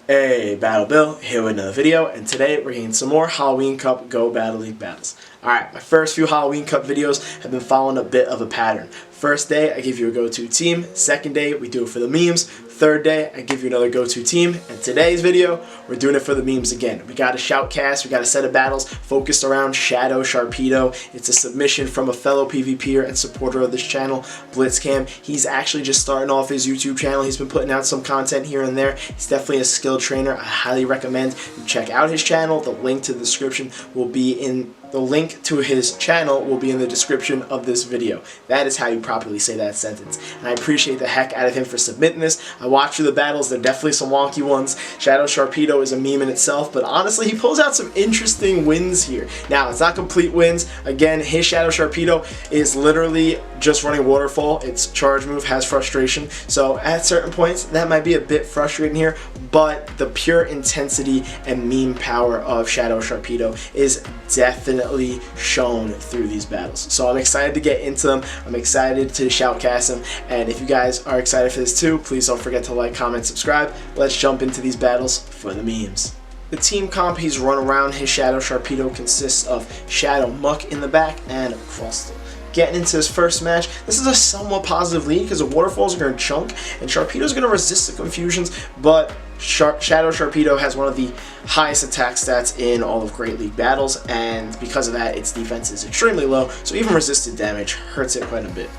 Hey, Battle Bill, here with another video, and today we're getting some more Halloween Cup Go Battle League battles. Alright, my first few Halloween Cup videos have been following a bit of a pattern. First day, I give you a go-to team. Second day, we do it for the memes. Third day, I give you another go-to team. And today's video, we're doing it for the memes again. We got a shoutcast, we got a set of battles focused around Shadow Sharpedo. It's a submission from a fellow PvPer and supporter of this channel, Blitzcam. He's actually just starting off his YouTube channel. He's been putting out some content here and there. He's definitely a skilled trainer. I highly recommend you check out his channel. The link to the description will be in The link to his channel will be in the description of this video. That is how you properly say that sentence. And I appreciate the heck out of him for submitting this. I watched through the battles. They're definitely some wonky ones. Shadow Sharpedo is a meme in itself, but honestly, he pulls out some interesting wins here. Now, it's not complete wins. Again, his Shadow Sharpedo is literally just running Waterfall. Its charge move has frustration. So at certain points, that might be a bit frustrating here, but the pure intensity and meme power of Shadow Sharpedo is definitely shown through these battles. So I'm excited to get into them. I'm excited to shoutcast them. And if you guys are excited for this too, please don't forget to like, comment, subscribe. Let's jump into these battles for the memes. The team comp he's run around his Shadow Sharpedo consists of Shadow Muck in the back and Crustle. Getting into his first match, this is a somewhat positive lead because the waterfalls are going to chunk and Sharpedo's going to resist the confusions, but Shadow Sharpedo has one of the highest attack stats in all of Great League battles, and because of that, its defense is extremely low, so even resisted damage hurts it quite a bit.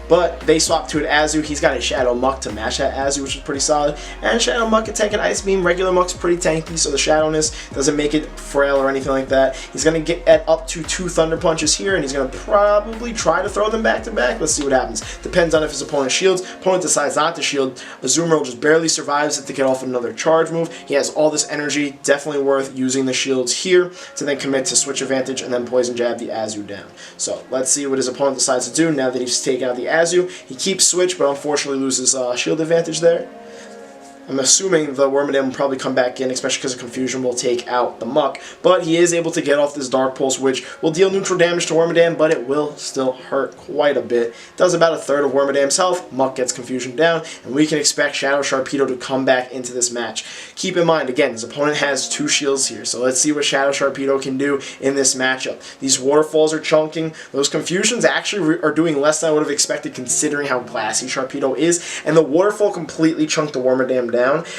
But they swap to an Azu. He's got a Shadow Muck to match that Azu, which is pretty solid. And Shadow Muck can take an Ice Beam. Regular Muck's pretty tanky, so the Shadowness doesn't make it frail or anything like that. He's going to get at up to 2 Thunder Punches here, and he's going to probably try to throw them back to back. Let's see what happens. Depends on if his opponent shields. Opponent decides not to shield. Azumarill just barely survives it to get off another charge move. He has all this energy. Definitely worth using the shields here to then commit to Switch Advantage and then Poison Jab the Azu down. So let's see what his opponent decides to do now that he's taken out the Azu. He keeps Switch, but unfortunately loses shield advantage there. I'm assuming the Wormadam will probably come back in, especially because of Confusion will take out the Muck. But he is able to get off this Dark Pulse, which will deal neutral damage to Wormadam, but it will still hurt quite a bit. Does about a third of Wormadam's health. Muck gets Confusion down, and we can expect Shadow Sharpedo to come back into this match. Keep in mind, again, his opponent has 2 shields here, so let's see what Shadow Sharpedo can do in this matchup. These Waterfalls are chunking. Those Confusions actually are doing less than I would have expected considering how glassy Sharpedo is, and the Waterfall completely chunked the Wormadam down,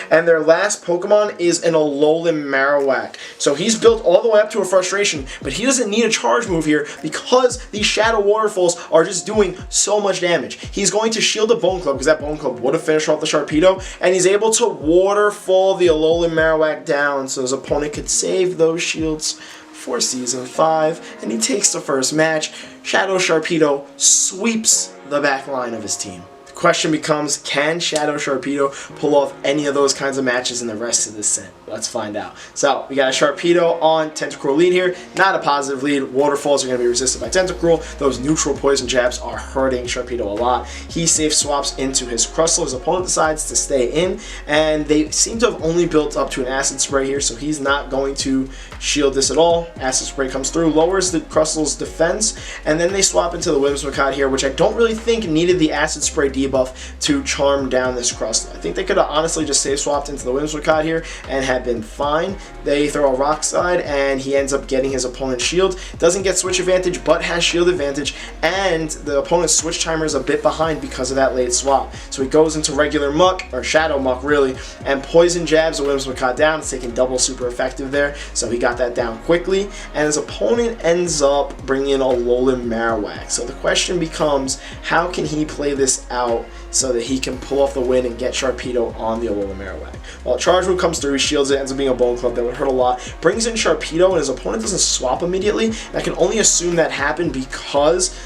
and their last Pokemon is an Alolan Marowak. So he's built all the way up to a frustration, but he doesn't need a charge move here because these Shadow Waterfalls are just doing so much damage. He's going to shield the Bone Club because that Bone Club would have finished off the Sharpedo, and he's able to Waterfall the Alolan Marowak down so his opponent could save those shields for Season 5, and he takes the first match. Shadow Sharpedo sweeps the back line of his team. Question becomes, can Shadow Sharpedo pull off any of those kinds of matches in the rest of this set? Let's find out. So, we got a Sharpedo on Tentacruel lead here. Not a positive lead. Waterfalls are going to be resisted by Tentacruel. Those neutral poison jabs are hurting Sharpedo a lot. He safe swaps into his Crustle. His opponent decides to stay in, and they seem to have only built up to an Acid Spray here, so he's not going to shield this at all. Acid Spray comes through, lowers the Crustle's defense, and then they swap into the Whimsicott here, which I don't really think needed the Acid Spray debuff to charm down this Crustle. I think they could have honestly just safe swapped into the Whimsicott here and had been fine. They throw a Rock Slide, and he ends up getting his opponent's shield. Doesn't get Switch Advantage, but has shield advantage, and the opponent's Switch timer is a bit behind because of that late swap. So he goes into regular Muck, or Shadow Muck really, and Poison Jabs the Whimsicott down. It's taking double super effective there, so he got that down quickly, and his opponent ends up bringing in a Alolan Marowak. So the question becomes, how can he play this out so that he can pull off the win and get Sharpedo on the Alolan Marowak? Well, Charge Move comes through, he shields it, ends up being a Bone Club that would hurt a lot, brings in Sharpedo, and his opponent doesn't swap immediately, and I can only assume that happened because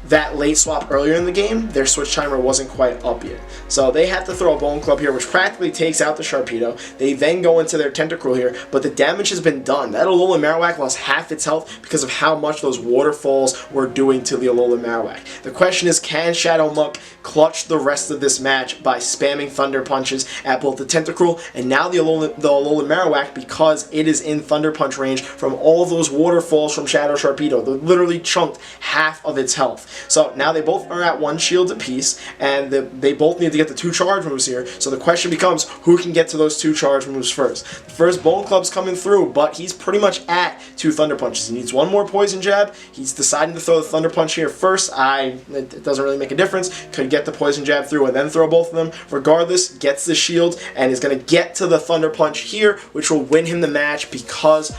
that late swap earlier in the game, their Switch timer wasn't quite up yet. So they have to throw a Bone Club here, which practically takes out the Sharpedo. They then go into their Tentacruel here, but the damage has been done. That Alolan Marowak lost half its health because of how much those Waterfalls were doing to the Alolan Marowak. The question is, can Shadow Muck clutch the rest of this match by spamming Thunder Punches at both the Tentacruel and now the Alolan Marowak, because it is in Thunder Punch range from all those Waterfalls from Shadow Sharpedo. They literally chunked half of its health. So now they both are at 1 shield apiece, and they both need to get the 2 charge moves here. So the question becomes, who can get to those 2 charge moves first? The first Bone Club's coming through, but he's pretty much at 2 Thunder Punches. He needs 1 more Poison Jab. He's deciding to throw the Thunder Punch here first. It doesn't really make a difference. Could get the Poison Jab through and then throw both of them. Regardless, gets the shield and is going to get to the Thunder Punch here, which will win him the match because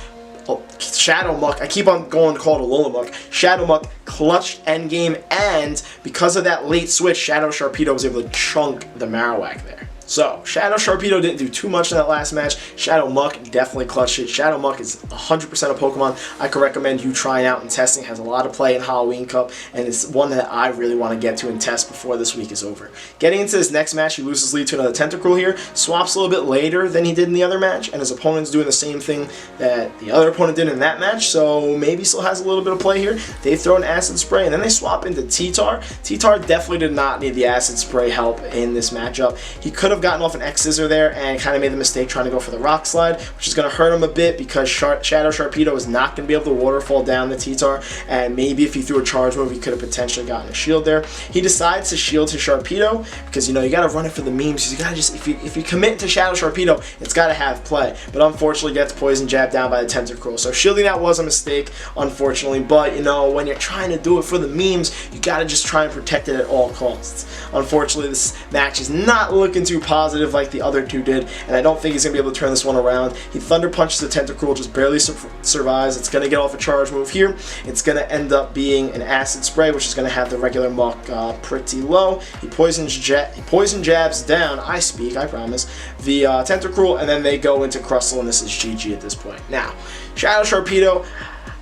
Shadow Muck, I keep on going to call it a Alola Shadow Muck clutched endgame, and because of that late switch, Shadow Sharpedo was able to chunk the Marowak there. So, Shadow Sharpedo didn't do too much in that last match. Shadow Muck definitely clutched it. Shadow Muck is 100% a Pokemon I could recommend you trying out and testing. It has a lot of play in Halloween Cup, and it's one that I really want to get to and test before this week is over. Getting into this next match, he loses lead to another Tentacruel here. Swaps a little bit later than he did in the other match, and his opponent's doing the same thing that the other opponent did in that match, so maybe still has a little bit of play here. They throw an Acid Spray, and then they swap into T-Tar. T-Tar definitely did not need the Acid Spray help in this matchup. He could have gotten off an X-Scissor there and kind of made the mistake trying to go for the Rock Slide, which is going to hurt him a bit because Shadow Sharpedo is not going to be able to Waterfall down the T-Tar, and maybe if he threw a charge move, he could have potentially gotten a shield there. He decides to shield his Sharpedo because, you know, you got to run it for the memes. You got to just, if you commit to Shadow Sharpedo, it's got to have play, but unfortunately gets Poison Jab down by the Tentacruel. So shielding that was a mistake, unfortunately, but, you know, when you're trying to do it for the memes, you got to just try and protect it at all costs. Unfortunately, this match is not looking too positive like the other two did, and I don't think he's going to be able to turn this one around. He Thunder Punches the Tentacruel, just barely survives. It's going to get off a charge move here. It's going to end up being an Acid Spray, which is going to have the regular Muck pretty low. He Poison Jabs down, I promise, the Tentacruel, and then they go into Crustle, and this is GG at this point. Now, Shadow Sharpedo,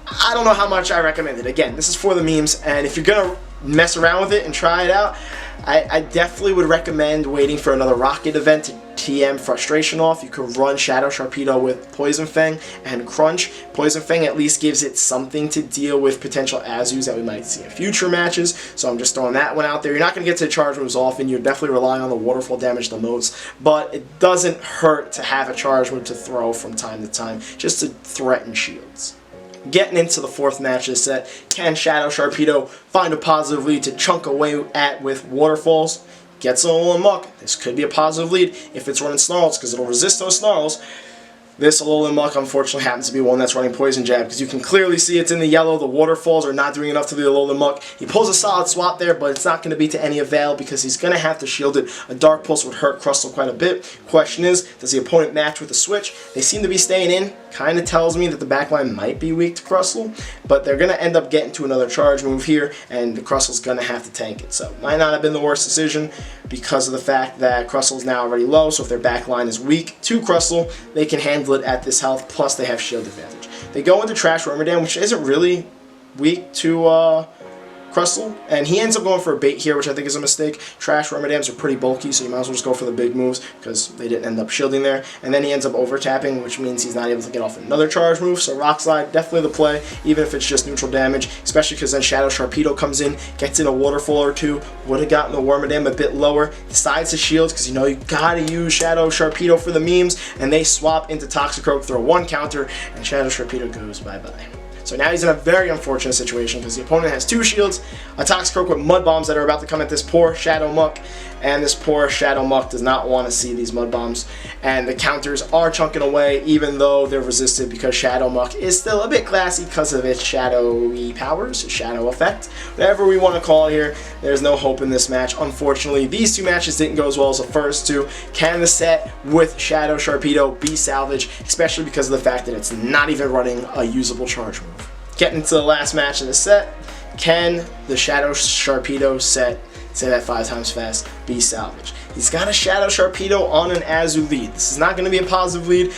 I don't know how much I recommend it. Again, this is for the memes, and if you're going to mess around with it and try it out, I definitely would recommend waiting for another Rocket event to TM frustration off. You could run Shadow Sharpedo with Poison Fang and Crunch. Poison Fang at least gives it something to deal with potential Azus that we might see in future matches, so I'm just throwing that one out there. You're not going to get to charge moves often. You're definitely relying on the Waterfall damage the most, but it doesn't hurt to have a charge move to throw from time to time just to threaten shields. Getting into the 4th match of the set, can Shadow Sharpedo find a positive lead to chunk away at with Waterfalls? Gets a Alolan Muck. This could be a positive lead if it's running Snarls, because it'll resist those Snarls. This Alolan Muck unfortunately happens to be one that's running Poison Jab, because you can clearly see it's in the yellow. The Waterfalls are not doing enough to the Alolan Muck. He pulls a solid swap there, but it's not going to be to any avail because he's going to have to shield it. A Dark Pulse would hurt Crustle quite a bit. Question is, does the opponent match with a switch? They seem to be staying in. Kind of tells me that the backline might be weak to Crustle, but they're going to end up getting to another charge move here, and the Crustle's going to have to tank it. So might not have been the worst decision because of the fact that Crustle's now already low, so if their backline is weak to Crustle, they can handle it at this health, plus they have shield advantage. They go into Trash Wormadam, which isn't really weak to Crustle, and he ends up going for a bait here, which I think is a mistake. Trash Wormadams are pretty bulky, so you might as well just go for the big moves because they didn't end up shielding there. And then he ends up over-tapping, which means he's not able to get off another charge move, so Rock Slide, definitely the play, even if it's just neutral damage, especially because then Shadow Sharpedo comes in, gets in a Waterfall or two, would have gotten the Wormadam a bit lower, decides to shield because you know you gotta use Shadow Sharpedo for the memes, and they swap into Toxicroak, throw one counter, and Shadow Sharpedo goes bye-bye. So now he's in a very unfortunate situation because the opponent has 2 shields, a Toxicroak with Mud Bombs that are about to come at this poor Shadow Muck, and this poor Shadow Muck does not want to see these Mud Bombs, and the counters are chunking away even though they're resisted because Shadow Muck is still a bit classy because of its shadowy powers, shadow effect, whatever we want to call it here. There's no hope in this match. Unfortunately, these 2 matches didn't go as well as the first 2. Can the set with Shadow Sharpedo be salvaged, especially because of the fact that it's not even running a usable charge move? Getting to the last match in the set, can the Shadow Sharpedo set, say that 5 times fast, be salvaged? He's got a Shadow Sharpedo on an Azu lead. This is not going to be a positive lead,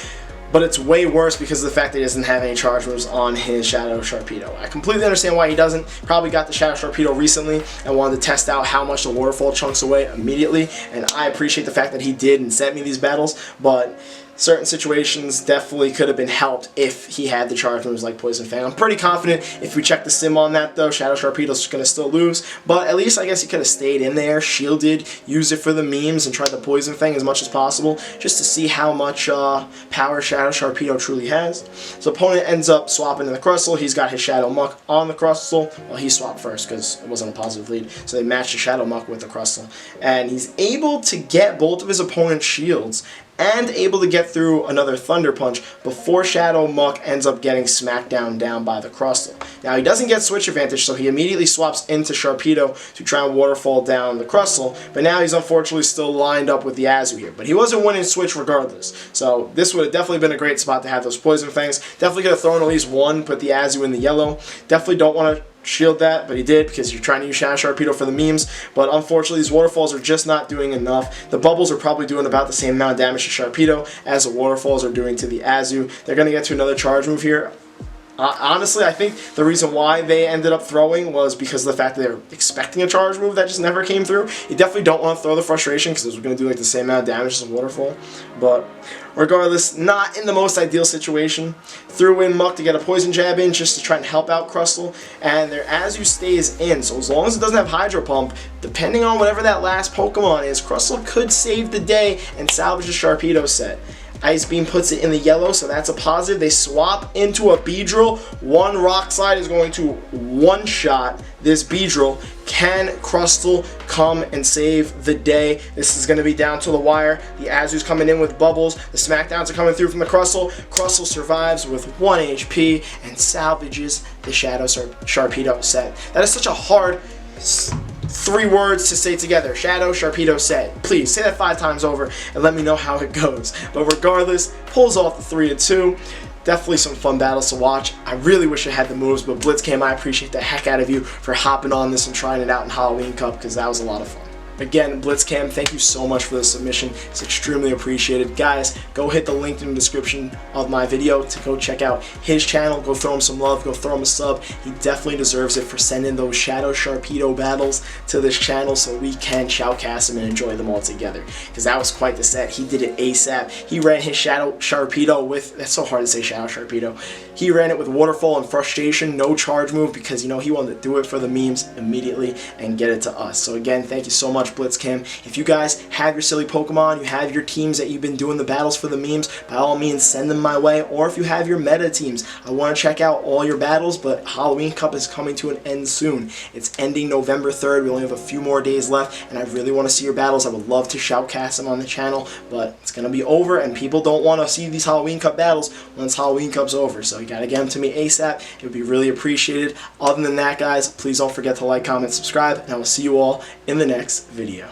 but it's way worse because of the fact that he doesn't have any charge moves on his Shadow Sharpedo. I completely understand why he doesn't. Probably got the Shadow Sharpedo recently and wanted to test out how much the Waterfall chunks away immediately, and I appreciate the fact that he did and sent me these battles, but certain situations definitely could have been helped if he had the charge moves like Poison Fang. I'm pretty confident if we check the sim on that though, Shadow Sharpedo's going to still lose, but at least I guess he could have stayed in there, shielded, used it for the memes, and tried the Poison Fang as much as possible just to see how much power Shadow Sharpedo truly has. So opponent ends up swapping in the Crustle. He's got his Shadow Muck on the Crustle. Well, he swapped first because it wasn't a positive lead, so they matched the Shadow Muck with the Crustle. And he's able to get both of his opponent's shields and able to get through another Thunder Punch before Shadow Muck ends up getting smacked down by the Crustle. Now he doesn't get switch advantage, so he immediately swaps into Sharpedo to try and waterfall down the Crustle, but now he's unfortunately still lined up with the Azu here. But he wasn't winning switch regardless, so this would have definitely been a great spot to have those Poison Fangs. Definitely could have thrown at least one, put the Azu in the yellow. Definitely don't want to shield that, but he did because you're trying to use Shadow Sharpedo for the memes. But unfortunately, these waterfalls are just not doing enough. The bubbles are probably doing about the same amount of damage to Sharpedo as the waterfalls are doing to the Azu. They're going to get to another charge move here. Honestly, I think the reason why they ended up throwing was because of the fact that they were expecting a charge move that just never came through. You definitely don't want to throw the frustration because it was going to do like the same amount of damage as a waterfall. But regardless, not in the most ideal situation. Threw in Muck to get a poison jab in just to try and help out Crustle, and their Azu stays in. So as long as it doesn't have Hydro Pump, depending on whatever that last Pokemon is, Crustle could save the day and salvage the Sharpedo set. Ice Beam puts it in the yellow, so that's a positive. They swap into a Beedrill. One Rock Slide is going to one-shot this Beedrill. Can Crustle come and save the day? This is going to be down to the wire. The Azu's coming in with bubbles. The Smackdowns are coming through from the Crustle. Crustle survives with 1 HP and salvages the Shadow Sharpedo set. That is such a hard 3 words to say together. Shadow Sharpedo set. Please say that 5 times over and let me know how it goes. But regardless, pulls off the 3-2. Definitely some fun battles to watch. I really wish I had the moves, but Blitzcam, I appreciate the heck out of you for hopping on this and trying it out in Halloween Cup because that was a lot of fun. Again, Blitzcam, thank you so much for the submission. It's extremely appreciated. Guys, go hit the link in the description of my video to go check out his channel. Go throw him some love. Go throw him a sub. He definitely deserves it for sending those Shadow Sharpedo battles to this channel so we can shoutcast them and enjoy them all together. Because that was quite the set. He did it ASAP. He ran his Shadow Sharpedo with, that's so hard to say, Shadow Sharpedo. He ran it with Waterfall and Frustration, no charge move, because, you know, he wanted to do it for the memes immediately and get it to us. So again, thank you so much, Blitzcam. If you guys have your silly Pokemon, you have your teams that you've been doing the battles for the memes, by all means send them my way. Or if you have your meta teams, I want to check out all your battles, but Halloween Cup is coming to an end soon. It's ending November 3rd. We only have a few more days left, and I really want to see your battles. I would love to shoutcast them on the channel, but it's going to be over, and people don't want to see these Halloween Cup battles once Halloween Cup's over. So you got to get them to me ASAP. It would be really appreciated. Other than that, guys, please don't forget to like, comment, subscribe, and I will see you all in the next video.